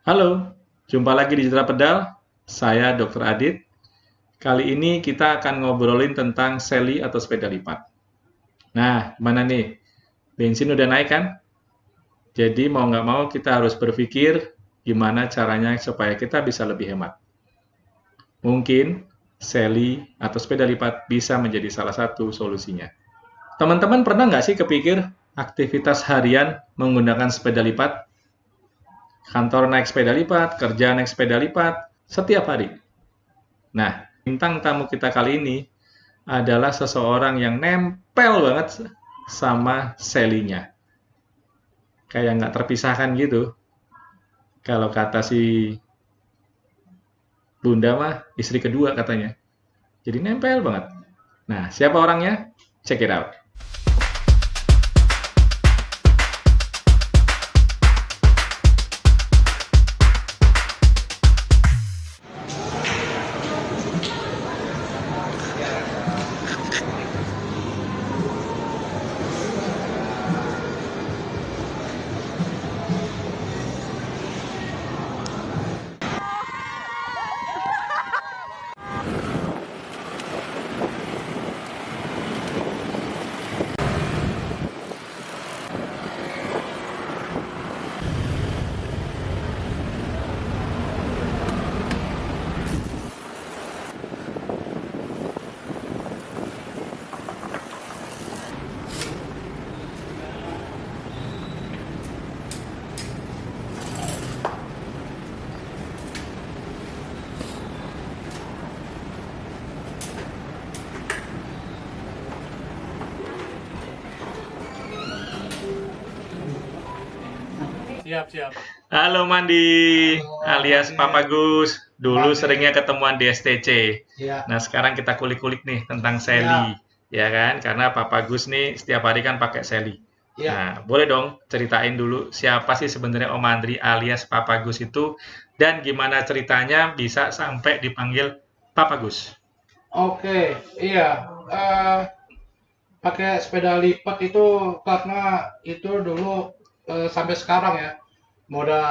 Halo, jumpa lagi di Citra Pedal. Saya Dr. Adit. Kali ini kita akan ngobrolin tentang seli atau sepeda lipat. Nah, gimana nih? Bensin udah naik kan? Jadi mau nggak mau kita harus berpikir gimana caranya supaya kita bisa lebih hemat. Mungkin seli atau sepeda lipat bisa menjadi salah satu solusinya. Teman-teman pernah nggak sih kepikir aktivitas harian menggunakan sepeda lipat? Kantor naik sepeda lipat, kerja naik sepeda lipat, setiap hari. Nah, bintang tamu kita kali ini adalah seseorang yang nempel banget sama selinya. Kayak nggak terpisahkan gitu. Kalau kata si Bunda mah, istri kedua katanya. Jadi nempel banget. Nah, siapa orangnya? Check it out. Siap, siap. Halo Mandi, alias Papa Gus. Dulu Mandi. seringnya ketemuan di STC. Iya. Nah, sekarang kita kulik-kulik nih tentang seli. Ya kan? Karena Papa Gus nih setiap hari kan pakai seli. Iya. Nah, boleh dong ceritain dulu siapa sih sebenarnya Om Andri alias Papa Gus itu dan gimana ceritanya bisa sampai dipanggil Papa Gus. Oke, iya. Eh, Pakai sepeda lipat itu karena itu dulu sampai sekarang ya, moda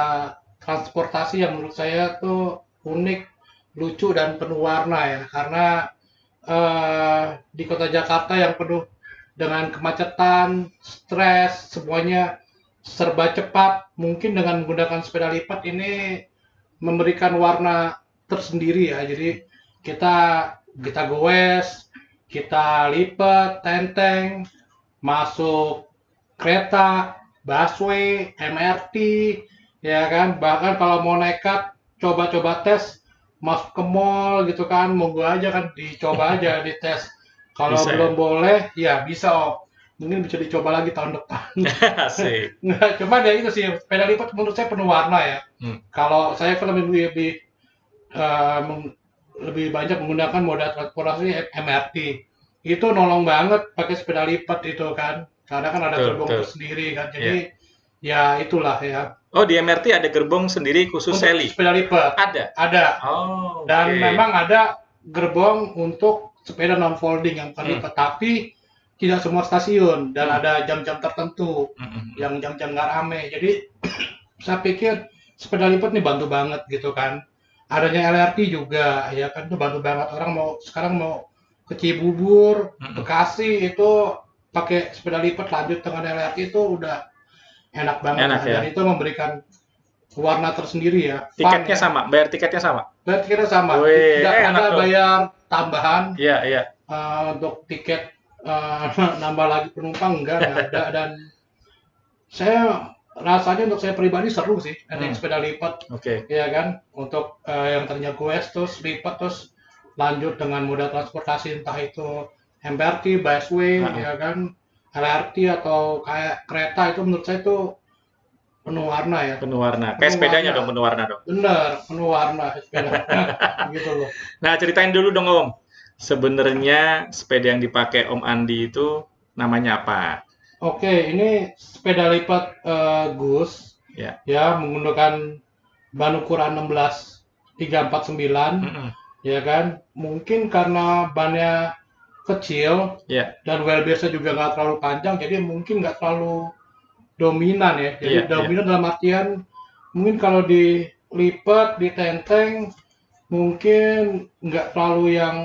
transportasi yang menurut saya tuh unik, lucu dan penuh warna ya. Karena di kota Jakarta yang penuh dengan kemacetan, stres, semuanya serba cepat. Mungkin dengan menggunakan sepeda lipat ini memberikan warna tersendiri ya. Jadi kita kita goes, kita lipat, tenteng, masuk kereta, busway, MRT, ya kan. Bahkan kalau mau nekat, coba-coba tes, masuk ke mall gitu kan, monggo aja kan, dicoba aja, dites. Kalau Bisa ya? belum boleh, ya bisa Om. Mungkin bisa dicoba lagi tahun depan. Asik. Nggak, cuma ya itu sih, sepeda lipat menurut saya penuh warna ya. Hmm. Kalau saya kan eh, meng- lebih banyak menggunakan moda transportasi MRT. Itu nolong banget pakai sepeda lipat itu kan. Karena kan ada Betul, gerbong betul. tersendiri kan. Ya. Jadi ya itulah ya. Oh, di MRT ada gerbong sendiri khusus Untuk seli? sepeda lipat Ada? ada. Oh, Dan oke. memang ada gerbong untuk sepeda non folding yang bukan lipat. Tapi tidak semua stasiun dan ada jam-jam tertentu Hmm. yang jam-jam nggak rame. Jadi saya pikir sepeda lipat nih bantu banget gitu kan. Adanya LRT juga ya kan, itu bantu banget. Orang mau sekarang mau ke Cibubur, Bekasi itu pakai sepeda lipat lanjut dengan LRT itu udah enak banget Enak lah. ya. Dan itu memberikan warna tersendiri ya. Fun Tiketnya ya. sama, bayar tiketnya sama. Dan kita sama, Wih, tidak enak ada dong. bayar tambahan Iya, iya. untuk tiket nambah lagi penumpang enggak ada. Dan saya rasanya untuk saya pribadi seru sih naik sepeda lipat, Oke. ya kan, untuk yang tadinya goes terus lipat terus lanjut dengan moda transportasi entah itu MRT, busway, ya kan, LRT atau kayak kereta itu menurut saya itu penuh warna ya. Penuh warna. Kayak Penuh sepedanya warna. dong penuh warna dong. Bener, penuh warna sepeda. Gitu loh. Nah, ceritain dulu dong Om. Sebenarnya sepeda yang dipakai Om Andi itu namanya apa? Oke, ini sepeda lipat Gus Ya. ya menggunakan ban ukuran 16 349 ya kan. Mungkin karena bannya kecil Ya. dan wheelbase-nya juga nggak terlalu panjang, jadi mungkin nggak terlalu dominan ya. Jadi Iya, iya. dominan dalam artian mungkin kalau di lipat di tenteng mungkin nggak terlalu yang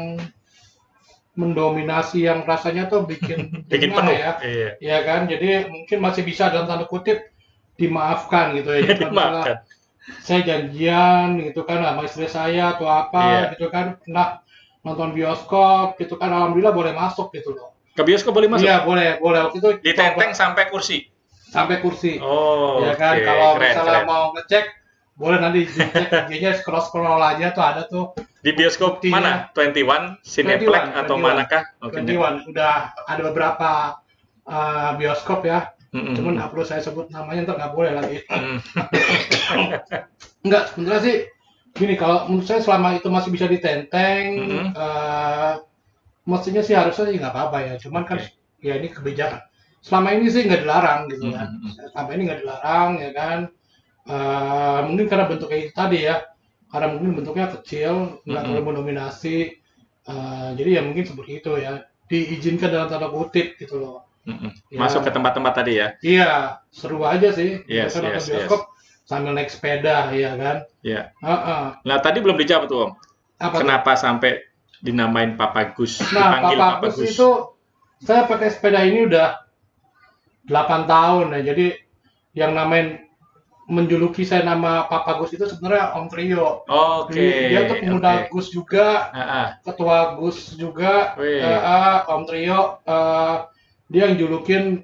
mendominasi yang rasanya tuh bikin Bikin jengah penuh. ya, Iya. ya kan. Jadi mungkin masih bisa dalam tanda kutip dimaafkan gitu ya. Jadi kalau misalnya Dimakan. saya janjian gitu kan sama istri saya atau apa Iya. gitu kan, pernah nonton bioskop gitu kan, alhamdulillah boleh masuk gitu loh. Ke bioskop boleh masuk? Iya boleh, boleh waktu itu Ditenteng coba sampai kursi. sampai kursi. Oh, Ya oke, kan, kalau keren, misalnya keren. mau ngecek boleh nanti dicek IG-nya, scroll-scroll aja tuh ada tuh Di bioskop buktinya. mana? 21, Cineplex 21, atau manakah? Oke. 21 udah ada beberapa bioskop ya. Cuman Mm-mm. nggak perlu saya sebut namanya, ntar nggak boleh lagi. Mm. Enggak, sebenarnya sih gini, kalau menurut saya selama itu masih bisa ditenteng, Mm-mm. mestinya sih harusnya sih nggak apa-apa ya. Cuman kan Oke. ya ini kebijakan. Selama ini sih nggak dilarang gitu kan. Mm-mm. Selama ini nggak dilarang ya kan. Mungkin karena bentuknya itu tadi ya. Karena mungkin bentuknya kecil, nggak Mm-mm. terlalu mendominasi. Jadi ya mungkin seperti itu ya. Diizinkan dalam tanda kutip gitu loh. Mm-mm. Ya, Masuk ke tempat-tempat tadi ya? iya, seru aja sih. Yes, Kita nonton yes, yes. bioskop sambil naik sepeda, ya kan. Ya. Heeh. Nah, tadi belum dijawab tuh, Om. Apa tuh? Kenapa sampai dinamain Papa Gus? Nah, Dipanggil Papa Papa Gus Gus. itu saya pakai sepeda ini udah 8 tahun ya. Jadi yang namain menjuluki saya nama Papa Gus itu sebenarnya Om Trio. Oke, Dia tuh pemuda oke. Gus juga, Ah, ah. ketua Gus juga, Wih. Om Trio. Dia yang julukin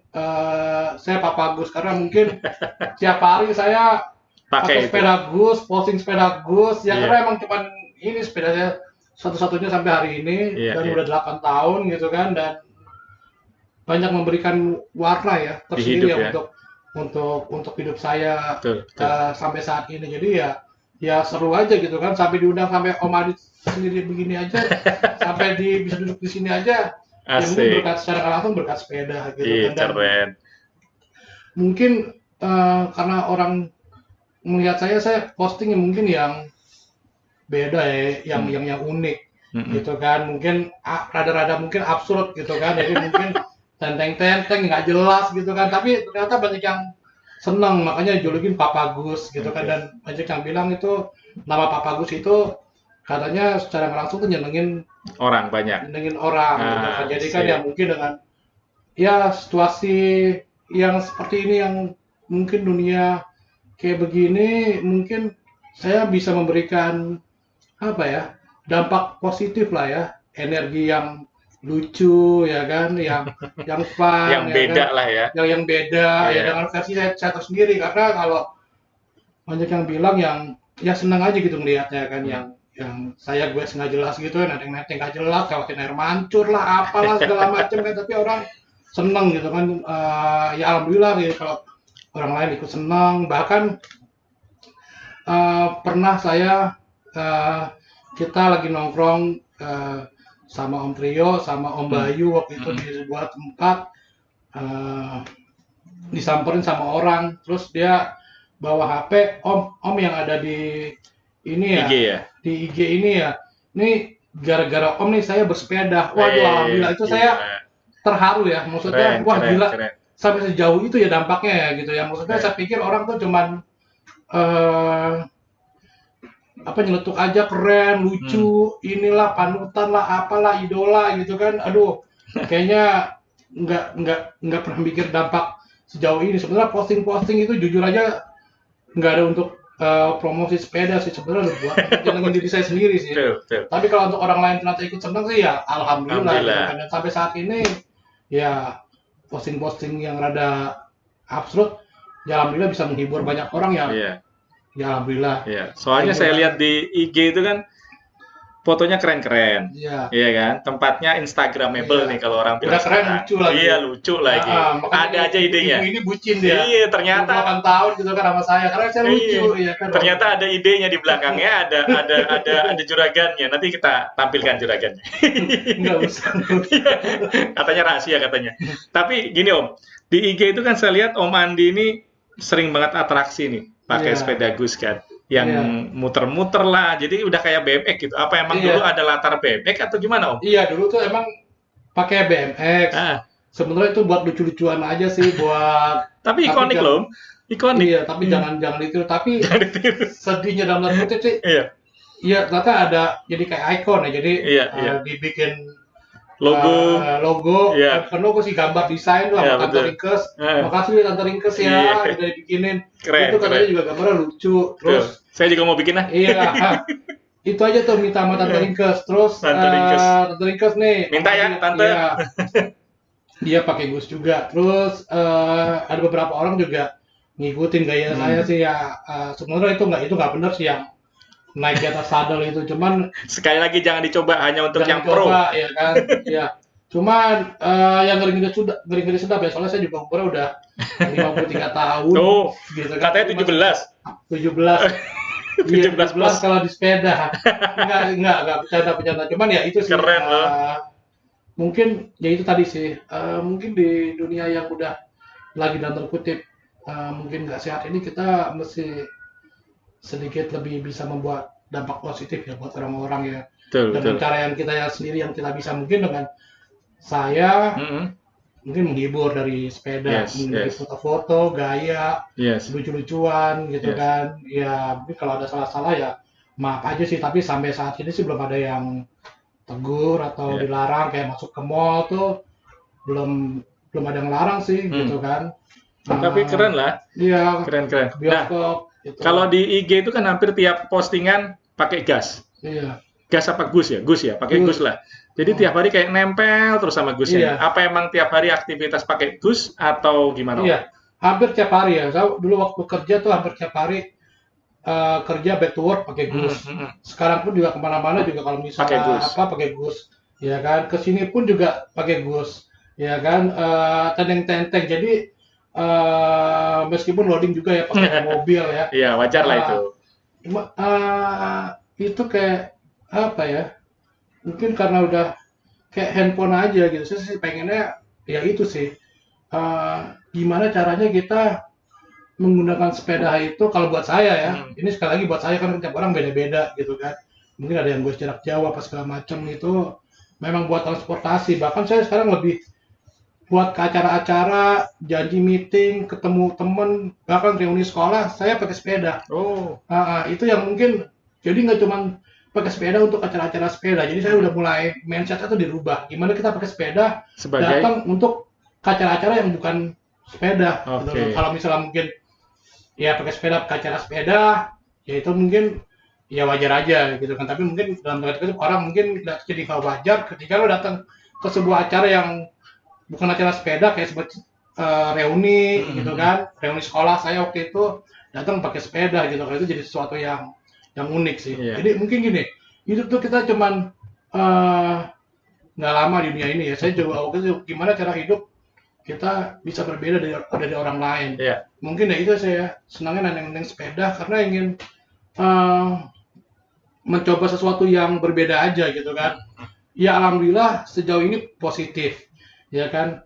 saya Papa Gus karena mungkin tiap hari saya Pakai pakai itu. sepeda Gus, posting sepeda Gus. Ya Iya. karena emang cuman ini sepedanya satu-satunya sampai hari ini Iya, dan iya. udah 8 tahun gitu kan, dan banyak memberikan warna ya hidup tersendiri ya, ya. untuk hidup saya Betul, betul. sampai saat ini. Jadi ya seru aja gitu kan, sampai diundang sampai Om Adit sendiri begini aja, sampai bisa duduk di sini aja. Ya mungkin Asik. berkat secara nggak langsung berkat sepeda gitu Ih, kan. Dan keren. mungkin karena orang melihat saya posting mungkin yang beda ya, yang unik Mm-mm. gitu kan. Mungkin rada-rada mungkin absurd gitu kan. Jadi mungkin tenteng-tenteng nggak jelas gitu kan. Tapi ternyata banyak yang seneng, makanya julukin Papa Gus gitu kan. Oke. Dan banyak yang bilang itu nama Papa Gus itu katanya secara nggak langsung tuh nyenengin Orang banyak. orang gitu kan. Jadi kan ya mungkin dengan ya situasi yang seperti ini, yang mungkin dunia kayak begini, mungkin saya bisa memberikan apa ya, dampak positif lah ya, energi yang lucu ya kan, yang fun, Yang ya beda kan? lah ya. yang beda ya, Iya. dengan versi saya tersendiri. Karena kalau banyak yang bilang yang ya senang aja gitu melihatnya kan, yang saya gue nggak jelas gitu, neteng-neteng nggak jelas, lewatin air mancur lah, apalah segala macam kan, tapi orang seneng gitu kan. Ya alhamdulillah gitu kalau orang lain ikut senang. Bahkan pernah saya kita lagi nongkrong sama Om Trio sama Om Bayu waktu itu di sebuah tempat, disamperin sama orang, terus dia bawa HP, Om yang ada di ini ya, IG ya. di IG ini ya, ini gara-gara Om nih saya bersepeda. Waduh, alhamdulillah itu Gila. saya terharu ya, maksudnya wah gila, keren. sampai sejauh itu ya dampaknya ya gitu ya. Maksudnya saya pikir orang tuh cuman nyeletuk aja keren, lucu, inilah panutan lah, apalah idola gitu kan. Aduh, kayaknya nggak pernah mikir dampak sejauh ini. Sebenarnya posting-posting itu jujur aja nggak ada untuk promosi sepeda sih, sebenarnya buat nyenengin diri saya sendiri sih. Betul. Tapi kalau untuk orang lain ternyata ikut seneng sih ya alhamdulillah. Gitu kan. Dan sampai saat ini ya posting-posting yang rada absurd ya alhamdulillah bisa menghibur banyak orang ya. Iya. Ya alhamdulillah. Iya. Soalnya saya lihat di IG itu kan fotonya keren-keren. Iya. Iya kan? Tempatnya instagramable nih kalau orang bilang. Udah keren, lucu lagi. Iya, lucu lagi. Ada aja idenya. Ini bucin dia. Iya, ternyata 8 tahun gitu kan sama saya karena saya lucu ya kan. Ternyata ada idenya di belakangnya, ada juragannya. Nanti kita tampilkan juragannya. Enggak usah. Katanya rahasia katanya. Tapi gini Om, di IG itu kan saya lihat Om Andi ini sering banget atraksi nih, pakai sepeda Gus kan, yang muter-muter lah. Jadi udah kayak BMX gitu. Apa emang dulu ada latar BMX atau gimana Om? Iya, dulu tuh emang pakai BMX. Sebenarnya itu buat lucu-lucuan aja sih, buat tapi ikonik loh. ikonik. Iya, tapi jangan ditiru. Tapi Jangan ditiru. sedihnya dalam tanda kutip sih, Iya, iya ternyata ada jadi kayak ikon ya. Jadi iya, iya. dibikin Logo, logo, iya, bukan logo sih, gambar desain tuh iya sama Tante betul. Rinkes. Heeh. Makasih nih Tante Rinkes ya, Iya, udah dibikinin. keren, Itu katanya keren. juga gambarnya lucu. Tuh, Terus saya juga mau bikin ah. iya, itu aja tuh minta sama Tante Rinkes. Terus Tante Rinkes. Tante Rinkes nih, Minta Om ya, Adit, Tante. iya, dia pakai Gus juga. Terus ada beberapa orang juga ngikutin gaya saya sih ya. Sebenarnya itu nggak benar sih yang naik di atas sadel itu. Cuman Sekali lagi jangan dicoba hanya untuk yang jangan pro. coba ya kan. Ya. Cuman yang ngeri-ngeri sedap ya. Soalnya saya juga umurnya udah 53 tahun Oh, gitu kan. katanya 17. 17. Iya, 17 plus. 17 kalau di sepeda. Enggak bercanda. Cuman ya itu sih. Keren loh. Mungkin ya itu tadi sih. Mungkin di dunia yang udah lagi dalam tanda kutip mungkin nggak sehat ini, kita mesti sedikit lebih bisa membuat dampak positif ya buat orang-orang ya. Betul, Dengan betul. cara yang kita ya sendiri yang kita bisa, mungkin dengan saya Mm-mm. mungkin menghibur dari sepeda, Yes, dari yes. foto-foto, gaya, Yes. lucu-lucuan gitu Yes. kan. Ya mungkin kalau ada salah-salah ya maaf aja sih, tapi sampai saat ini sih belum ada yang tegur atau Yeah. dilarang. Kayak masuk ke mall tuh belum ada yang larang sih gitu kan. Tapi keren lah. Iya, Keren. Nah, bioskop gitu. kalau di IG itu kan hampir tiap postingan pakai gas. Iya. Gas apa Gus ya? Gus ya, pakai Gus. Gus lah. Jadi tiap hari kayak nempel terus sama Gusnya. Iya. Apa emang tiap hari aktivitas pakai Gus atau gimana? Iya, hampir tiap hari ya. Saya dulu waktu kerja tuh hampir tiap hari kerja back to work pakai Gus. Sekarang pun juga kemana-mana juga kalau Pakai misalnya Gus. pakai Gus, ya kan. Kesini pun juga pakai Gus, ya kan. Tenteng-tenteng. Jadi meskipun loading juga ya pakai mobil ya. Iya, wajar lah itu. Cuma itu kayak apa ya? Mungkin karena udah kayak handphone aja gitu. Saya sih pengennya ya itu sih. Gimana caranya kita menggunakan sepeda itu, kalau buat saya ya, ini sekali lagi buat saya kan tiap orang beda-beda gitu kan. Mungkin ada yang gue jarak jauh apa segala macam, itu memang buat transportasi. Bahkan saya sekarang lebih buat ke acara-acara, janji meeting, ketemu temen, bahkan reuni sekolah, saya pakai sepeda. Oh, Itu yang mungkin, jadi nggak cuma pakai sepeda untuk acara-acara sepeda. Jadi saya udah mulai mindset-nya tuh dirubah. Gimana kita pakai sepeda sebagai datang untuk ke acara-acara yang bukan sepeda. Oke. Gitu. Kalau misalnya mungkin ya pakai sepeda ke acara sepeda, ya itu mungkin ya wajar aja gitu kan. Tapi mungkin dalam tanda kutip orang mungkin nggak jadi hal wajar ketika lo datang ke sebuah acara yang bukan acara sepeda, kayak seperti reuni gitu kan. Reuni sekolah saya waktu itu datang pakai sepeda gitu kan. Itu jadi sesuatu yang unik sih. Iya. Jadi mungkin gini, hidup tuh kita cuman nggak lama di dunia ini ya. Saya coba waktu itu gimana cara hidup kita bisa berbeda dari orang lain. Iya. Mungkin ya itu saya senangnya nenteng sepeda karena ingin mencoba sesuatu yang berbeda aja gitu kan. Ya alhamdulillah sejauh ini positif, ya kan.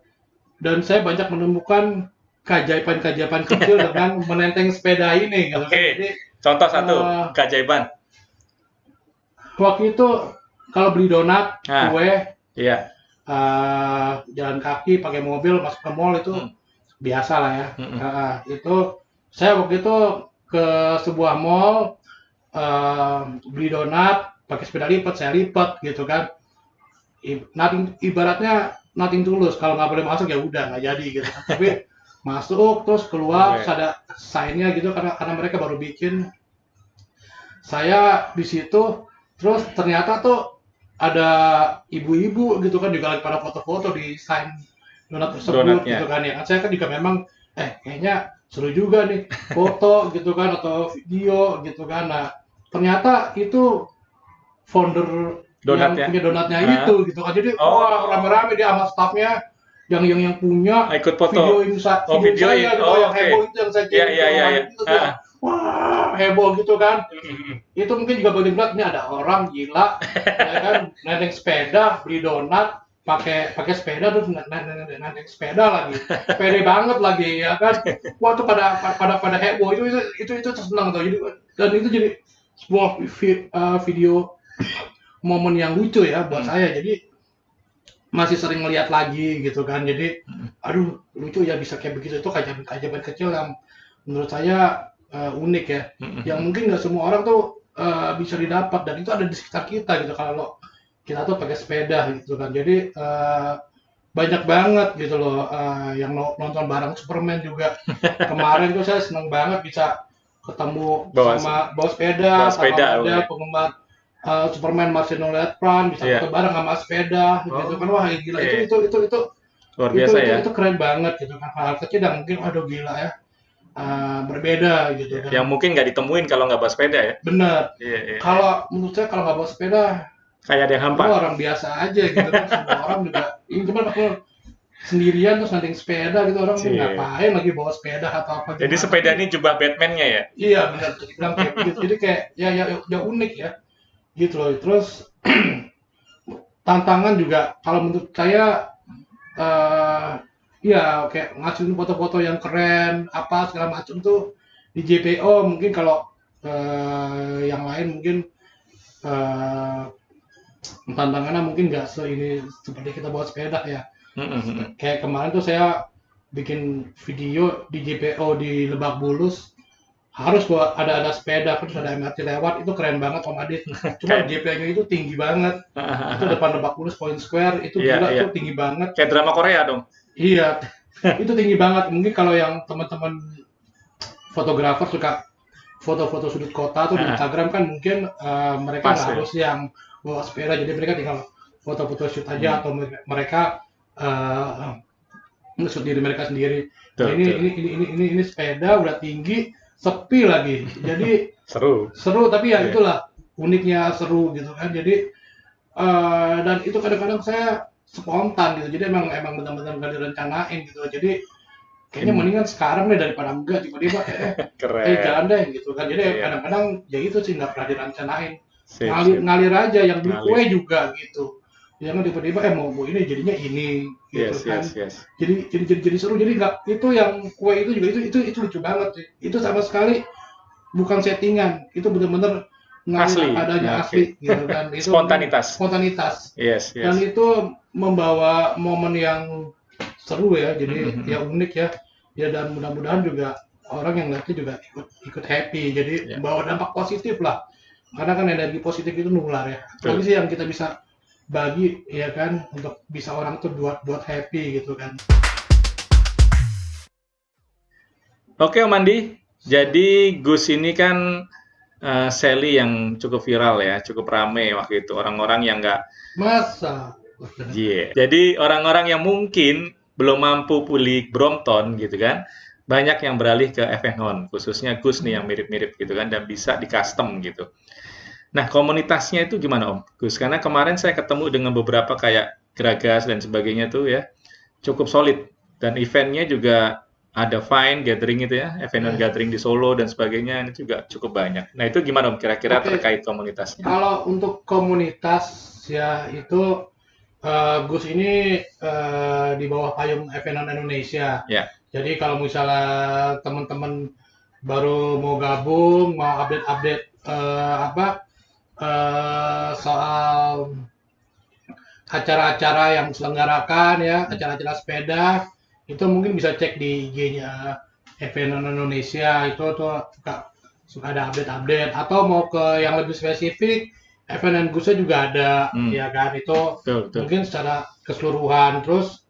Dan saya banyak menemukan keajaiban-keajaiban kecil dengan menenteng sepeda ini gitu kan. Oke. Jadi Contoh satu keajaiban. waktu itu kalau beli donat, kue, Iya. jalan kaki, pakai mobil, masuk ke mall itu biasa lah ya. Itu saya waktu itu ke sebuah mall, beli donat, pakai sepeda lipat, saya lipat gitu kan. Ibaratnya nothing tulus, kalau nggak boleh masuk ya udah nggak jadi gitu. Tapi masuk terus keluar, terus ada sign-nya gitu karena mereka baru bikin. Saya di situ, terus ternyata tuh ada ibu-ibu gitu kan juga lagi pada foto-foto di sign donat tersebut gitu kan ya. Saya kan juga memang kayaknya seru juga nih foto gitu kan atau video gitu kan. Nah ternyata itu founder Donatnya. yang punya donatnya itu gitu kan. Jadi wah rame-rame dia sama staffnya yang punya ikut foto. Video saya gitu, yang heboh itu yang saya kirim gitu ya. Wah heboh gitu kan. Itu mungkin juga bagian berat, ini ada orang gila ya kan nenteng sepeda, beli donat, pakai sepeda terus nenteng sepeda lagi, pede banget lagi ya kan. Wah tuh pada heboh, itu senang tuh. Jadi dan itu jadi sebuah video momen yang lucu ya buat saya. Jadi masih sering melihat lagi gitu kan. Jadi aduh lucu ya bisa kayak begitu. Itu keajaiban kecil yang menurut saya unik ya, yang mungkin nggak semua orang tuh bisa didapat, dan itu ada di sekitar kita gitu kalau kita tuh pakai sepeda gitu kan. Jadi banyak banget gitu loh yang nonton bareng Superman juga. Kemarin tuh saya seneng banget bisa ketemu bawa sepeda sama ada penggemar Superman Marcelo Letran, bisa foto bareng sama sepeda gitu kan. Wah gila, itu luar biasa ya. Itu keren banget gitu kan. Hal kecil dan mungkin aduh gila ya. Berbeda gitu kan. Yang mungkin nggak ditemuin kalau nggak bawa sepeda ya. Bener. Kalau menurut saya kalau nggak bawa sepeda kayak ada yang hampa. Orang biasa aja gitu kan. Semua orang juga ini cuma aku sendirian terus nanti sepeda gitu, orang ngapain lagi bawa sepeda atau apa gitu. Jadi sepeda ini jubah Batman-nya ya? Iya benar, bilang kayak gitu. Jadi kayak ya unik ya gitu loh. Terus tantangan juga kalau menurut saya ya kayak ngasihin foto-foto yang keren apa segala macam tuh di JPO. Mungkin kalau yang lain mungkin tantangannya mungkin nggak seperti kita bawa sepeda ya. Kayak kemarin tuh saya bikin video di JPO di Lebak Bulus, harus ada sepeda terus ada MRT lewat, itu keren banget Om Adit. Cuma JPO-nya itu tinggi banget. Itu depan Lebak Bulus Point Square itu gila, itu tinggi banget. Kayak drama Korea dong. Iya, itu tinggi banget. Mungkin kalau yang teman-teman fotografer suka foto-foto sudut kota tuh di Instagram kan mungkin mereka harus yang bawa sepeda, jadi mereka tinggal foto-foto shoot aja atau mereka shoot diri mereka sendiri. Nah, ini sepeda udah tinggi, sepi lagi, jadi seru tapi ya itulah uniknya seru gitu kan. Jadi dan itu kadang-kadang saya spontan gitu, jadi emang benar-benar nggak direncanain gitu. Jadi kayaknya mendingan sekarang deh daripada enggak tiba-tiba jalan deh gitu kan. Jadi kadang-kadang ya itu sih nggak pernah direncanain, ngalir aja. Yang beli kue juga gitu, jangan tiba-tiba mau ini jadinya ini gitu kan. Jadi seru. Jadi nggak, itu yang kue itu juga itu lucu banget sih. Itu sama sekali bukan settingan, itu benar-benar asli, asli gitu kan. Itu spontanitas. Yes. Dan itu membawa momen yang seru ya, jadi ya unik ya. Ya dan mudah-mudahan juga orang yang lihatnya juga ikut happy, jadi membawa dampak positif lah. Karena kan energi positif itu nular ya. Tapi sih yang kita bisa bagi ya kan, untuk bisa orang tuh buat happy gitu kan. Oke Om Andi, jadi Gus ini kan Sally yang cukup viral ya, cukup rame waktu itu. Orang-orang yang nggak jadi orang-orang yang mungkin belum mampu beli Brompton gitu kan, banyak yang beralih ke Evenon, khususnya Gus nih yang mirip-mirip gitu kan, dan bisa di custom gitu. Nah, komunitasnya itu gimana Om Gus? Karena kemarin saya ketemu dengan beberapa kayak Geragas dan sebagainya tuh ya, cukup solid. Dan eventnya juga ada Fine Gathering itu ya, Evenon Gathering di Solo dan sebagainya, ini juga cukup banyak. Nah, itu gimana Om kira-kira terkait komunitasnya? Kalau untuk komunitas ya itu Gus ini di bawah payung Evenon Indonesia. Jadi kalau misalnya teman-teman baru mau gabung, mau update soal acara-acara yang diselenggarakan ya, acara-acara sepeda, itu mungkin bisa cek di IG-nya Evenon Indonesia. Itu tuh suka ada update-update. Atau mau ke yang lebih spesifik, Evenon Gusnya juga ada, ya kan, itu mungkin secara keseluruhan. Terus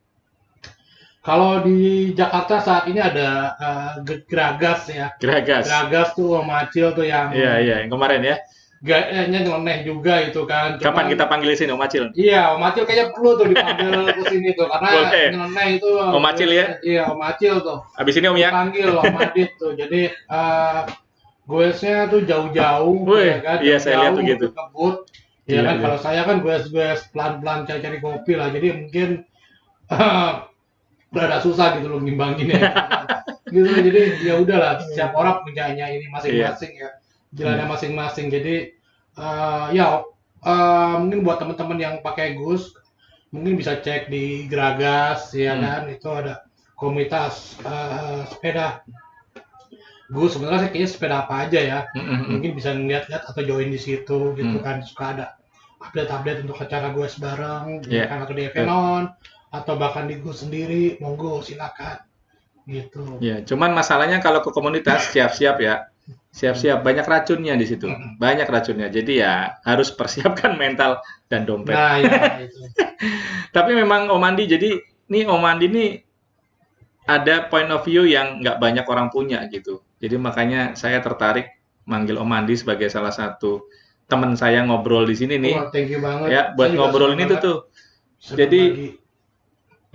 kalau di Jakarta saat ini ada Geragas ya. Geragas tuh Om Acil tuh yang yang kemarin ya. Gayanya nyeleneh juga itu kan. Kapan kita panggil sini Om Acil? Iya, Om Acil kayaknya perlu tuh dipanggil ke sini tuh, karena nyeleneh itu Om Acil ya. Iya, Om Acil tuh. Habis ini Om ya. Panggil Om Adit tuh. Jadi goesnya tuh jauh-jauh ya kan. Iya, saya lihat tuh gitu. Kebut. Ya kan, kalau saya kan goes pelan-pelan cari kopi lah. Jadi mungkin udah susah gitu loh ngimbangin ya. Gitu, jadi ya udahlah, setiap orang punya ini masing-masing ya. Jalannya masing-masing. Jadi mungkin buat teman-teman yang pakai Gus mungkin bisa cek di Geragas ya kan, itu ada komunitas sepeda Gus. Sebenarnya kayaknya sepeda apa aja ya, mungkin bisa ngeliat-liat atau join di situ gitu kan. Suka ada update-update untuk acara Gus bareng kan, atau di Evenon atau bahkan di Gus sendiri, monggo silakan gitu. Ya, cuman masalahnya kalau ke komunitas siap-siap ya. Siap-siap banyak racunnya di situ. Banyak racunnya. Jadi ya harus persiapkan mental dan dompet. Nah, ya itu. Tapi memang Om Andi, jadi nih Om Andi nih ada point of view yang nggak banyak orang punya gitu. Jadi makanya saya tertarik manggil Om Andi sebagai salah satu teman saya ngobrol di sini nih. Wah, thank you banget. Ya, buat Saya juga ngobrol senang ini banget tuh. bisa Jadi berbagi.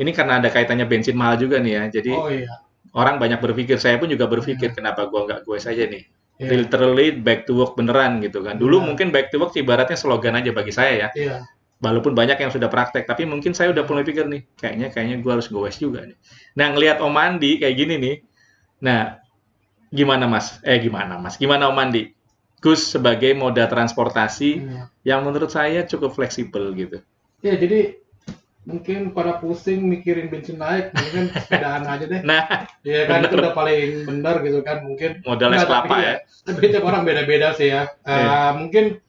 ini karena ada kaitannya bensin mahal juga nih ya. Jadi Oh iya, orang banyak berpikir, saya pun juga berpikir iya, kenapa gua nggak gue saja nih. iya, Literally back to work beneran gitu kan. Dulu benar. mungkin back to work ibaratnya slogan aja bagi saya ya. Iya, Walaupun banyak yang sudah praktek, tapi mungkin saya udah mulai pikir nih, kayaknya gue harus goes juga nih. Nah, ngelihat Om Andi kayak gini nih, nah gimana Mas? Gimana Mas? Gimana Om Andi? Gus sebagai moda transportasi iya. yang menurut saya cukup fleksibel gitu. Ya, jadi mungkin pada pusing mikirin bensin naik, mungkin sepedaan aja deh. Nah, Ya kan itu bener. udah paling benar gitu kan mungkin. Modal es Enggak, kelapa ya. tapi tiap orang beda-beda sih ya. Iya. Mungkin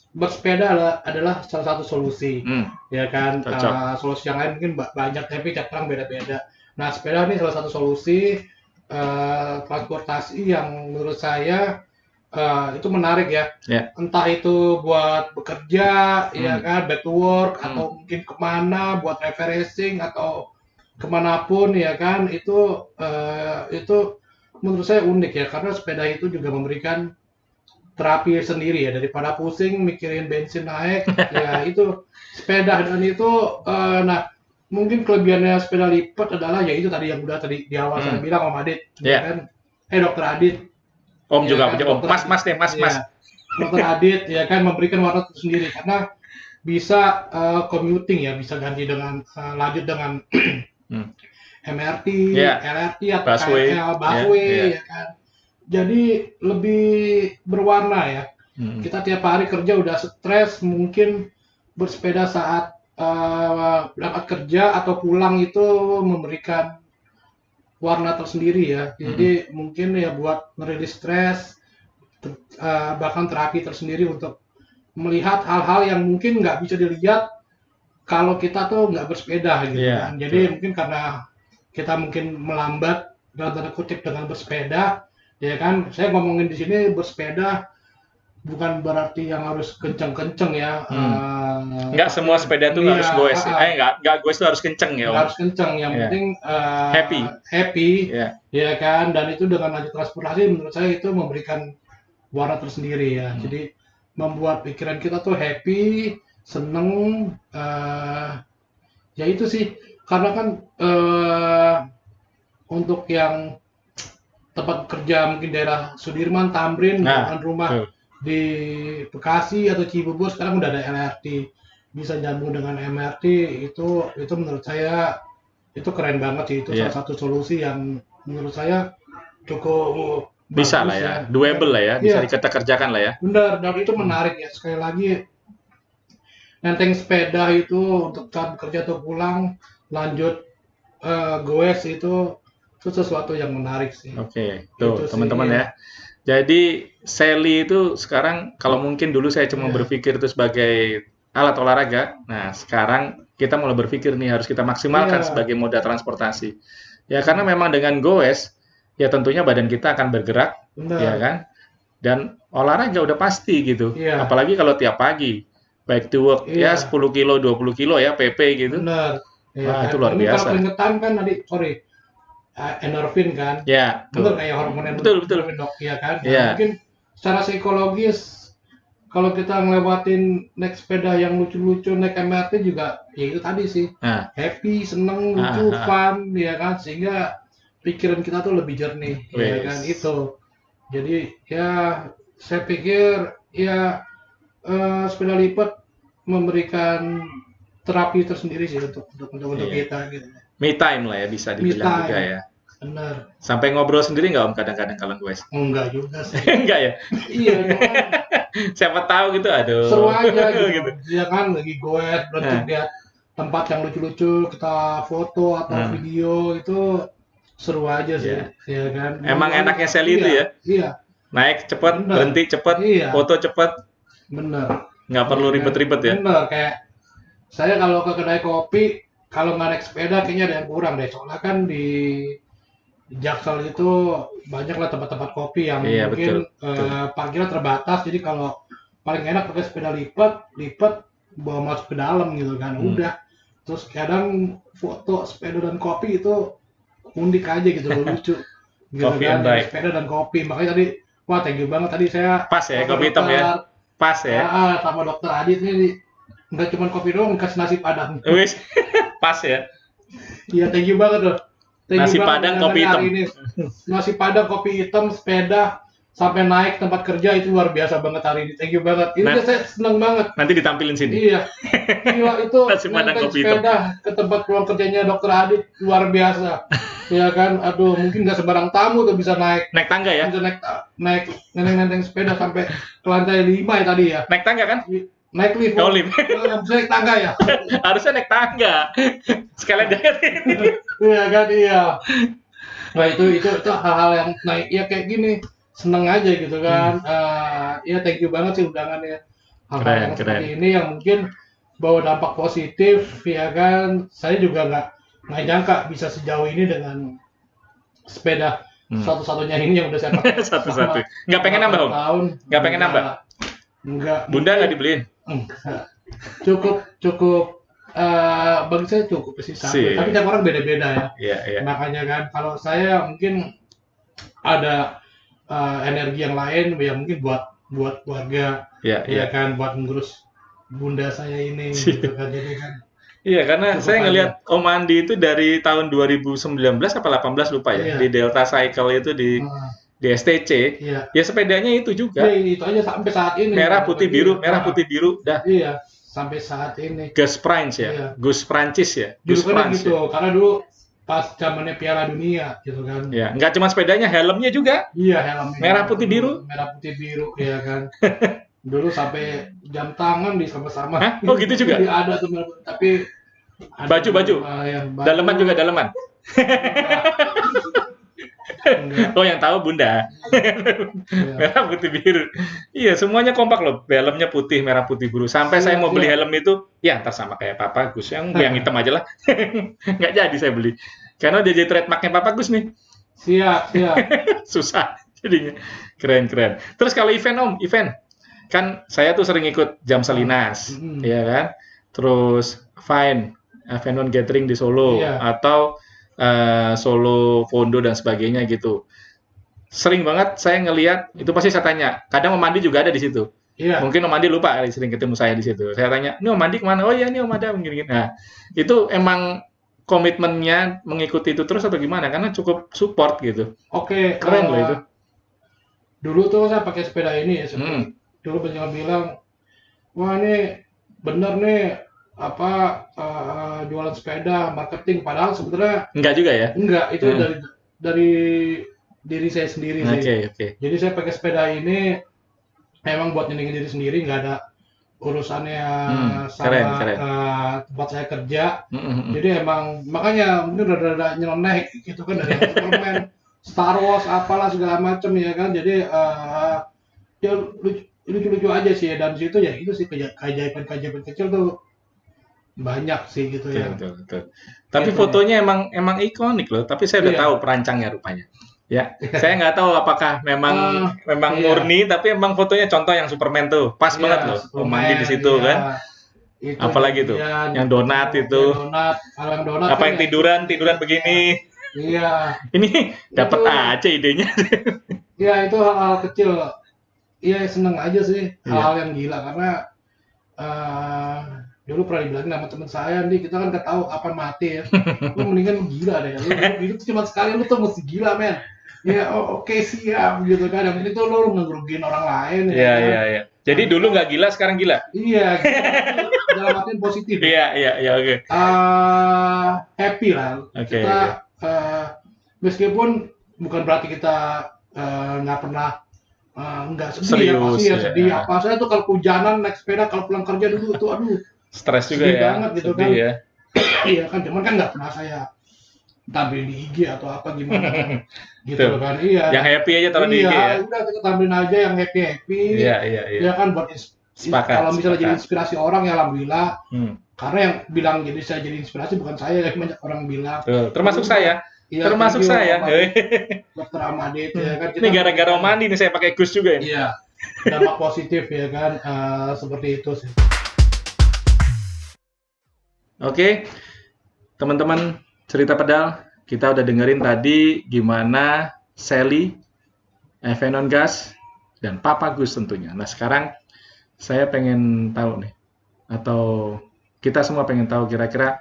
bersepeda adalah salah satu solusi. Ya kan, Cocok. solusi yang lain mungkin banyak tapi tiap orang beda-beda. Nah, sepeda ini salah satu solusi transportasi yang menurut saya itu menarik ya. Ya. Entah itu buat bekerja, ya kan, back to work, atau mungkin kemana buat refreshing atau kemanapun ya kan, itu menurut saya unik ya karena sepeda itu juga memberikan terapi sendiri ya daripada pusing mikirin bensin naik ya itu sepeda dan itu nah mungkin kelebihannya sepeda lipat adalah ya itu tadi yang udah tadi di awal saya bilang Om Adit ya Ya. kan Dokter Adit Om ya juga kan, punya Om. Dokter Mas, Adit. Mas deh, Mas, Ya, Mas. Dokter Adit ya kan memberikan warna tersendiri karena bisa commuting ya bisa ganti dengan lanjut dengan MRT, Ya. LRT atau Busway. KRL, busway Ya. ya kan. Jadi lebih berwarna ya. Kita tiap hari kerja udah stres, mungkin bersepeda saat berangkat kerja atau pulang itu memberikan warna tersendiri ya. Jadi mungkin ya buat merilis stres, bahkan terapi tersendiri untuk melihat hal-hal yang mungkin nggak bisa dilihat kalau kita tuh nggak bersepeda gitu Iya, kan. Jadi mungkin karena kita mungkin melambat dalam tanda kutip dengan bersepeda, ya kan. Saya ngomongin di sini bersepeda bukan berarti yang harus kenceng-kenceng ya. Nggak semua sepeda tuh harus goes. Nggak goes tuh harus kenceng ya, Om. Harus kenceng, yang penting Happy. ya kan. Dan itu dengan lanjut transportasi menurut saya itu memberikan warna tersendiri ya. Jadi membuat pikiran kita tuh happy, seneng. Ya itu sih karena kan untuk yang tempat kerja mungkin daerah Sudirman, Tamrin, dengan rumah di Bekasi atau Cibubur sekarang udah ada LRT, bisa nyambung dengan MRT, itu menurut saya itu keren banget sih, itu salah satu solusi yang menurut saya cukup bisa lah ya, doable lah ya, bisa kita kerjakan lah ya. Benar, dan itu menarik ya, sekali lagi nenteng sepeda itu untuk saat bekerja atau pulang lanjut goes itu sesuatu yang menarik sih. Oke, tuh teman-teman ya. Jadi Sally itu sekarang kalau mungkin dulu saya cuma berpikir itu sebagai alat olahraga, nah sekarang kita mulai berpikir nih harus kita maksimalkan sebagai moda transportasi. Ya karena memang dengan goes ya tentunya badan kita akan bergerak, ya kan? Dan olahraga udah pasti gitu. Apalagi kalau tiap pagi back to work ya 10 kilo, 20 kilo ya PP gitu. Benar. Wah, itu luar biasa. Kalau keringetan kan tadi, endorfin kan. Ya, betul kayak hormon betul. Dok, ya kan. Nah, mungkin secara psikologis kalau kita ngelewatin naik sepeda yang lucu-lucu, naik MRT juga ya itu tadi sih. Happy, seneng, lucu, fun ya kan, sehingga pikiran kita tuh lebih jernih ya kan itu. Jadi ya saya pikir ya sepeda lipat memberikan terapi tersendiri sih untuk kita gitu. Me time lah ya bisa dibilang juga ya. Benar. Sampai ngobrol sendiri nggak Om kadang-kadang kalau gue? Enggak juga sih. Enggak ya? Iya. Siapa tahu gitu, aduh. Seru aja gitu. Dia kan lagi goes, berarti lihat tempat yang lucu-lucu, kita foto atau video itu seru aja sih. Ya kan. Emang enaknya Sally itu ya? Iya. Naik cepet, berhenti cepet, foto cepet. Bener. Nggak perlu ribet-ribet ya? Bener, kayak saya kalau ke kedai kopi kalau nggak naik sepeda kayaknya ada yang kurang deh. Soalnya kan di Jaksel itu banyak lah tempat-tempat kopi yang Iya, mungkin betul. parkirnya terbatas. Jadi kalau paling enak pakai sepeda lipat bawa masuk ke dalam gitu kan. Udah. Terus kadang foto sepeda dan kopi itu unik aja gitu loh, lucu. Gitu Coffee kan, and bike. sepeda dan kopi. Makanya tadi, wah thank you banget tadi saya Pas ya, sama kopi hitam ya. dokter, Pas ya. sama dokter Adit nih, nggak cuma kopi doang, dikasih nasi padang. Wis, pas ya. Iya, thank you banget loh. Thank Nasi you banget Padang, dengan kopi hari hitam. ini. Nasi Padang, kopi hitam, sepeda, sampai naik tempat kerja itu luar biasa banget hari ini. Thank you banget. Ini Nah. saya seneng banget. Nanti ditampilin sini. Iya. Gila itu Nasi Padang, naik kopi hitam. sepeda ke tempat ruang kerjanya dokter Adit luar biasa. Ya kan, aduh mungkin nggak sembarang tamu tuh bisa naik. Naik tangga ya? Bisa naik nenteng sepeda sampai ke lantai 5 ya tadi ya. Naik tangga kan? Naik lift. Oh, lift. Nggak bisa naik tangga ya. Harusnya naik tangga. Sekalian jaket ini. Iya kan, iya. Nah itu hal-hal yang naik ya kayak gini, seneng aja gitu kan. Ya thank you banget sih undangannya. Hal-hal yang seperti ini yang mungkin bawa dampak positif ya kan. Saya juga nggak nyangka bisa sejauh ini dengan sepeda satu-satunya ini yang udah saya pakai. Satu-satu. Nggak pengen nambah, Om? Tahun. Nggak pengen nambah? Enggak. Bunda nggak dibeliin? Cukup bagi saya cukup sih satu. Tapi tiap orang beda-beda ya. Iya. Makanya kan kalau saya mungkin ada energi yang lain ya mungkin buat keluarga. Ya kan buat mengurus bunda saya ini gitu kan. Jadi kan iya, karena saya ngelihat Om Andi itu dari tahun 2019 apa 18 lupa ya, di Delta Cycle itu di STC. Ya sepedanya itu juga. Itu aja sampai saat ini. Merah putih biru, dah. Iya, sampai saat ini. Gus Prancis ya. Iya. Gus Prancis ya. Gus Prancis gitu, karena dulu pas zamannya Piala Dunia gitu kan. Ya, nggak cuma sepedanya, helmnya juga. Iya, helmnya. Merah putih biru. Merah putih biru ya kan. Dulu sampai jam tangan sama-sama. Hah? Oh gitu juga? Ada tuh, tapi baju. Daleman juga daleman. Oh yang tahu Bunda. Merah putih biru. Iya semuanya kompak loh. Helmnya putih, merah putih biru. Sampai saya mau beli helm itu, ya ntar sama kayak Papa Gus yang hitam aja lah. Nggak jadi saya beli. Karena dia jadi trademarknya Papa Gus nih. Siap. Susah jadinya. Keren. Terus kalau event Om, kan saya tuh sering ikut Jam Salinas, ya kan. Terus Fine, Event Gathering di Solo, atau Solo Fondo dan sebagainya gitu. Sering banget saya ngelihat, itu pasti saya tanya. Kadang Om Andi juga ada di situ. Mungkin Om Andi lupa sering ketemu saya di situ. Saya tanya, ini Om Andi kemana? Oh iya, ini Om Andi begini. Nah, itu emang komitmennya mengikuti itu terus atau gimana? Karena cukup support gitu. Oke, keren loh itu. Dulu tuh saya pakai sepeda ini ya. Dulu banyak bilang, wah ini bener nih jualan sepeda, marketing, padahal sebenarnya enggak juga ya? Enggak, itu dari diri saya sendiri sih. Jadi saya pakai sepeda ini emang buat nyenengin diri sendiri, nggak ada urusannya sama tempat saya kerja. Jadi emang makanya mungkin rada-rada nyeleneh gitu kan dari Superman, Star Wars apalah segala macam ya kan. Jadi ya lucu-lucu aja sih dan di situ ya itu sih keajaiban kecil tuh banyak sih gitu ya. Betul. Tapi fotonya emang ikonik loh. Tapi saya udah tahu perancangnya rupanya. Ya, saya nggak tahu apakah memang murni, tapi emang fotonya contoh yang Superman tuh pas banget loh. Om Andi di situ kan. Itu apalagi tuh, yang donat itu. Kalau yang donat. Apa yang tiduran begini. Iya. Ini dapat aja idenya. Iya itu hal-hal kecil. Iya seneng aja sih hal-hal yang gila karena dulu pernah dibilangin sama teman saya, nih kita kan nggak tahu kapan mati ya. Lu mendingan gila deh. Lu hidup cuma sekali, lu tuh mesti gila men. Ya oke, siap gitu kan. Yang penting tuh lu ngerugiin orang lain. Iya. Jadi dulu nggak gila, sekarang gila. Iya. Dalam artian positif. Iya oke. Happy lah. Kita meskipun bukan berarti kita nggak pernah nggak sedih, pasti sedih. Apa saya tuh kalau hujanan naik sepeda kalau pulang kerja dulu tuh aduh stres juga ya. Banget gitu kan. Ya. Iya kan, cuman kan nggak pernah saya tampil di IG atau apa gimana kan. Gitu kan. Iya. Yang happy aja taruh di IG ya. Udah kita tampilin aja yang happy. Iya. Ya kan buat kalau misalnya jadi inspirasi orang ya alhamdulillah. karena yang bilang jadi saya jadi inspirasi bukan saya, banyak orang bilang. Termasuk saya. Iya, Termasuk saya. Dokter Amadit ya kan. Ini gara-gara Mandi nih saya pakai Gus juga ini. Iya. Dampak positif ya kan, seperti itu sih. Oke, teman-teman cerita pedal, kita udah dengerin tadi gimana Sally, Avenon Gas, dan Papa Gus tentunya. Nah sekarang saya pengen tahu nih, atau kita semua pengen tahu kira-kira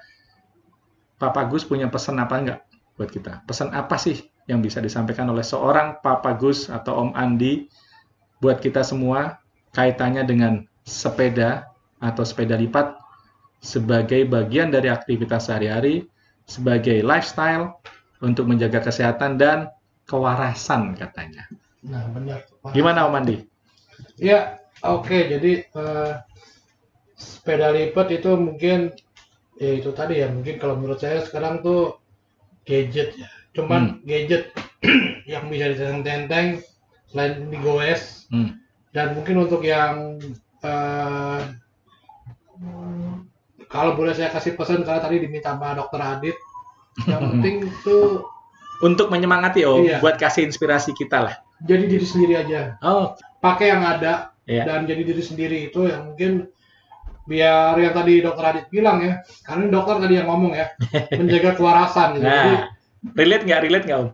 Papa Gus punya pesan apa enggak buat kita? Pesan apa sih yang bisa disampaikan oleh seorang Papa Gus atau Om Andi buat kita semua kaitannya dengan sepeda atau sepeda lipat sebagai bagian dari aktivitas sehari-hari, sebagai lifestyle untuk menjaga kesehatan dan kewarasan katanya. Nah, benar. Gimana Om Andi? Ya, oke. Jadi sepeda lipat itu mungkin ya itu tadi ya, mungkin kalau menurut saya sekarang tuh gadget ya. Cuman gadget yang bisa ditenteng-tenteng selain digoes. Dan mungkin untuk yang kalau boleh saya kasih pesan, karena tadi diminta sama Dokter Adit, yang penting tuh untuk menyemangati iya, buat kasih inspirasi kita lah. Jadi diri sendiri aja. Pakai yang ada iya, dan jadi diri sendiri itu yang mungkin biar yang tadi Dokter Adit bilang ya, karena dokter tadi yang ngomong ya, menjaga kewarasan. Gitu. Nah, jadi relate nggak Om?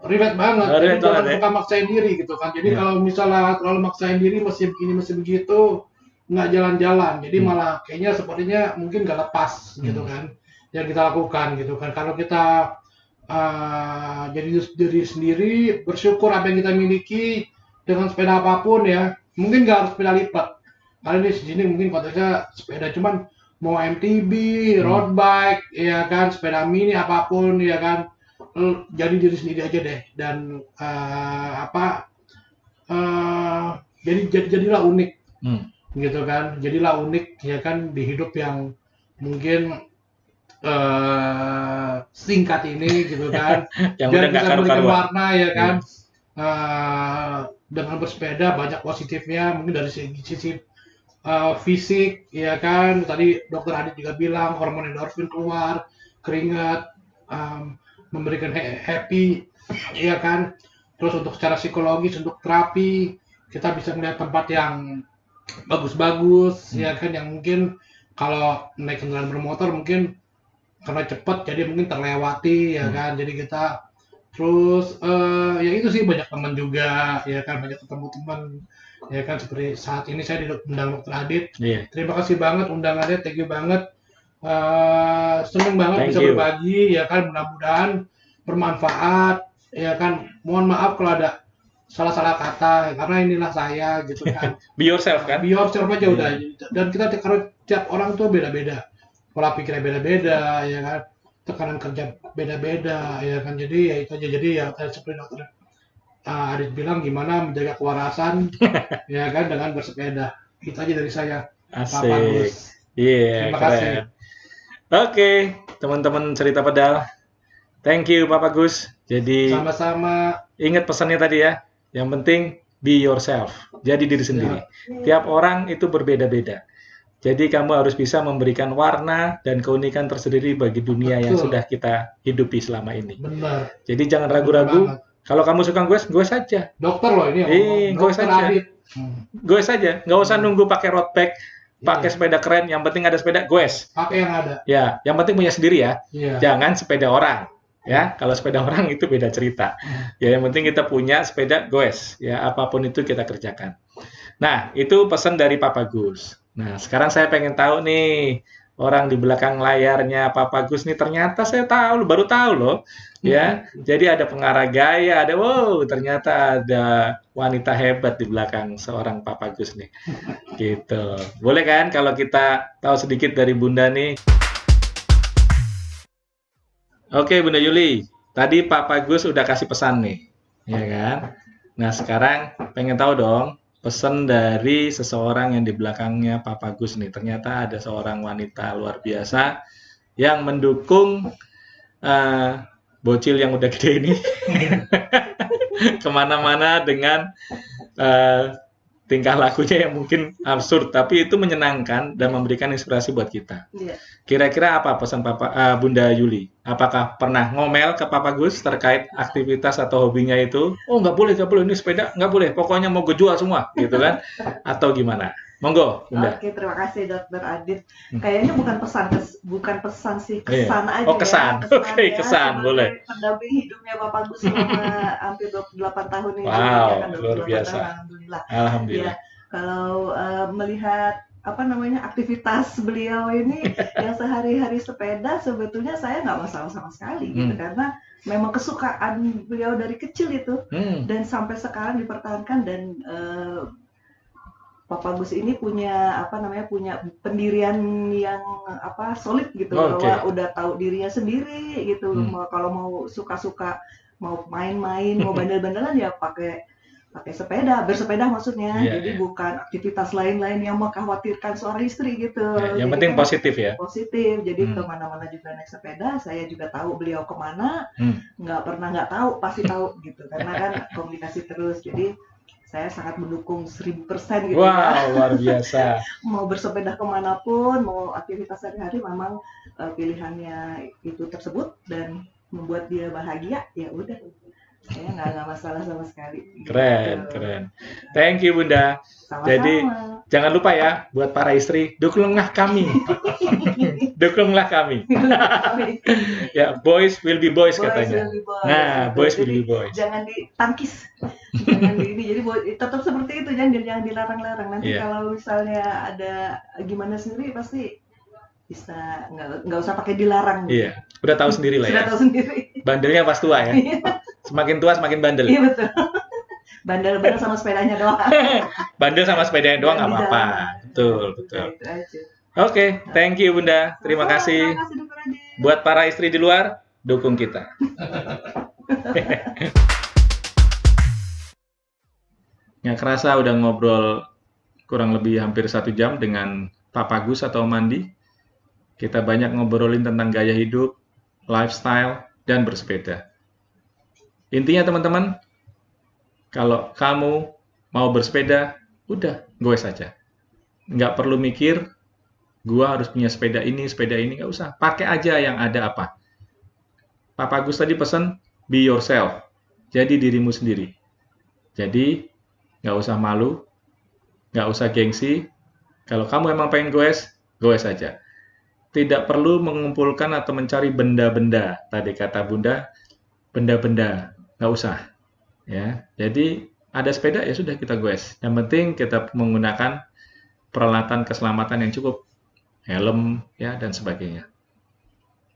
Relate banget. Relate jadi jangan ya? suka maksain diri gitu kan. Jadi kalau misalnya terlalu maksain diri masih begini masih begitu, nggak jalan-jalan. Jadi malah kayaknya sepertinya mungkin nggak lepas gitu kan yang kita lakukan gitu kan. Kalau kita jadi diri sendiri, bersyukur apa yang kita miliki dengan sepeda apapun ya. Mungkin nggak harus sepeda lipat. Karena di sini mungkin konteksnya sepeda, cuman mau MTB, road bike, ya kan, sepeda mini apapun, ya kan, jadi diri sendiri aja deh. Dan jadilah unik, gitu kan, jadilah unik, ya kan, di hidup yang mungkin singkat ini, gitu kan, yang biar udah bisa memberikan warna, ya kan. Dengan bersepeda banyak positifnya, mungkin dari sisi fisik, ya kan. Tadi Dokter Adit juga bilang hormon endorfin keluar, keringat, memberikan happy, ya kan. Terus untuk secara psikologis, untuk terapi, kita bisa melihat tempat yang bagus-bagus, ya kan. Yang mungkin kalau naik kendaraan bermotor mungkin karena cepat, jadi mungkin terlewati, ya kan. Jadi kita terus ya itu sih, banyak teman juga, ya kan, banyak ketemu teman. Ya kan, seperti saat ini saya diundang Dokter Adit. Terima kasih banget undangannya, thank you banget. Seneng banget bisa berbagi, ya kan. Mudah-mudahan bermanfaat, ya kan. Mohon maaf kalau ada salah-salah kata, karena inilah saya, gitu kan. Be yourself kan? Be yourself aja udah. Dan kita karena tiap orang tuh beda-beda, pola pikirnya beda-beda, ya kan. Tekanan kerja beda-beda, ya kan. Jadi ya itu aja. Jadi ya seperti Dokter Adit bilang, gimana menjaga kewarasan, ya kan, dengan bersepeda. Itu aja dari saya. Asik. Terima kasih. Oke, teman-teman cerita pedal. Thank you Papa Gus. Jadi sama-sama. Ingat pesannya tadi ya. Yang penting be yourself. Jadi diri sendiri. Tiap orang itu berbeda-beda. Jadi kamu harus bisa memberikan warna dan keunikan tersendiri bagi dunia yang sudah kita hidupi selama ini. Benar. Jadi jangan ragu-ragu. Kalau kamu suka goes saja. Dokter loh ini. Goes saja. Goes saja. Nggak usah nunggu pakai road bike, pakai sepeda keren. Yang penting ada sepeda, goes. Pakai yang ada. Ya, yang penting punya sendiri ya. Jangan sepeda orang. Ya, kalau sepeda orang itu beda cerita. Ya, yang penting kita punya sepeda, goes. Ya, apapun itu kita kerjakan. Nah, itu pesan dari Papa Gus. Nah, sekarang saya pengen tahu nih, orang di belakang layarnya Papa Gus nih, ternyata saya tahu, baru tahu loh. Ya, jadi ada pengarah gaya, ternyata ada wanita hebat di belakang seorang Papa Gus nih. Gitu. Boleh kan kalau kita tahu sedikit dari Bunda nih? Oke, Bunda Yuli. Tadi Papa Gus udah kasih pesan nih. Ya kan? Nah, sekarang pengen tahu dong, pesan dari seseorang yang di belakangnya Papa Gus nih. Ternyata ada seorang wanita luar biasa yang mendukung bocil yang udah gede ini kemana-mana dengan tingkah lakunya yang mungkin absurd, tapi itu menyenangkan dan memberikan inspirasi buat kita. Iya. Kira-kira apa pesan Bunda Yuli? Apakah pernah ngomel ke Papa Gus terkait aktivitas atau hobinya itu? Oh, nggak boleh, ini sepeda nggak boleh, pokoknya mau gue jual semua, gitu kan? Atau gimana? Monggo, Bunda. Oke, terima kasih Dokter Adit. Kayaknya bukan pesan sih, kesan aja Oh, kesan. ya. Oke, kesan, sebagai boleh. pendamping hidupnya Bapak Gus selama hampir 28 tahun ini. Wow, ya kan, luar 28 biasa. tahun, alhamdulillah. Alhamdulillah. Ya, kalau melihat aktivitas beliau ini yang sehari-hari sepeda, sebetulnya saya nggak masalah sama sekali gitu, karena memang kesukaan beliau dari kecil itu dan sampai sekarang dipertahankan. Dan Papa Gus ini punya punya pendirian yang solid gitu, bahwa udah tahu dirinya sendiri gitu. Kalau mau suka-suka, mau main-main, mau bandel-bandelan ya pakai sepeda, bersepeda maksudnya. Jadi bukan aktivitas lain-lain yang mengkhawatirkan seorang istri gitu. Yang Jadi penting positif ya. Positif. Jadi kemana-mana juga naik sepeda. Saya juga tahu beliau kemana. Nggak pernah nggak tahu, pasti tahu gitu. Karena kan komunikasi terus. Jadi saya sangat mendukung 1000% gitu. Wow, luar biasa. Mau bersepeda kemanapun, mau aktivitas sehari-hari, memang pilihannya itu tersebut dan membuat dia bahagia, ya udah. Saya nggak masalah sama sekali. Keren, keren. Thank you, Bunda. Sama-sama. Jadi jangan lupa ya, buat para istri, dukunglah kami. Dukunglah kami. Ya, boys will be boys katanya. Nah, boys will be boys. Jangan ditangkis. Jangan jadi tetap seperti itu, jangan dilarang-larang. Nanti kalau misalnya ada gimana sendiri, pasti bisa nggak usah pakai dilarang. Iya, udah tahu sendiri lah ya. Sudah tahu sendiri. Bandelnya pas tua ya. Semakin tua semakin bandel. Iya betul. Bandel sama sepedanya doang. Bandel sama sepedanya doang nggak apa-apa. Betul, betul. Oke, thank you Bunda. Terima kasih. Buat para istri di luar, dukung kita. Nggak kerasa udah ngobrol kurang lebih hampir 1 jam dengan Papa Gus atau Mandi. Kita banyak ngobrolin tentang gaya hidup, lifestyle, dan bersepeda. Intinya teman-teman, kalau kamu mau bersepeda, udah goes saja. Nggak perlu mikir, gua harus punya sepeda ini, nggak usah. Pakai aja yang ada apa. Papa Gus tadi pesan, be yourself. Jadi dirimu sendiri. Jadi, nggak usah malu, nggak usah gengsi. Kalau kamu emang pengen goes saja. Tidak perlu mengumpulkan atau mencari benda-benda. Tadi kata Bunda, benda-benda, nggak usah. Ya, jadi ada sepeda ya sudah kita goes. Yang penting kita menggunakan peralatan keselamatan yang cukup, helm ya dan sebagainya.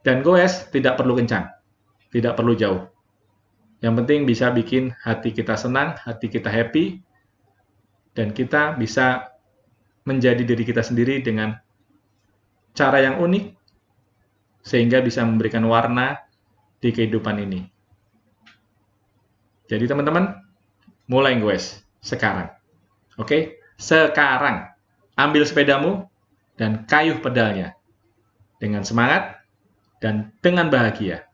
Dan goes tidak perlu kencang, tidak perlu jauh. Yang penting bisa bikin hati kita senang, hati kita happy, dan kita bisa menjadi diri kita sendiri dengan cara yang unik, sehingga bisa memberikan warna di kehidupan ini. Jadi teman-teman, mulai goes sekarang. Oke? Sekarang. Ambil sepedamu dan kayuh pedalnya. Dengan semangat dan dengan bahagia.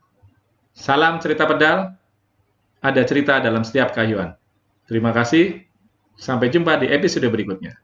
Salam cerita pedal. Ada cerita dalam setiap kayuhan. Terima kasih. Sampai jumpa di episode berikutnya.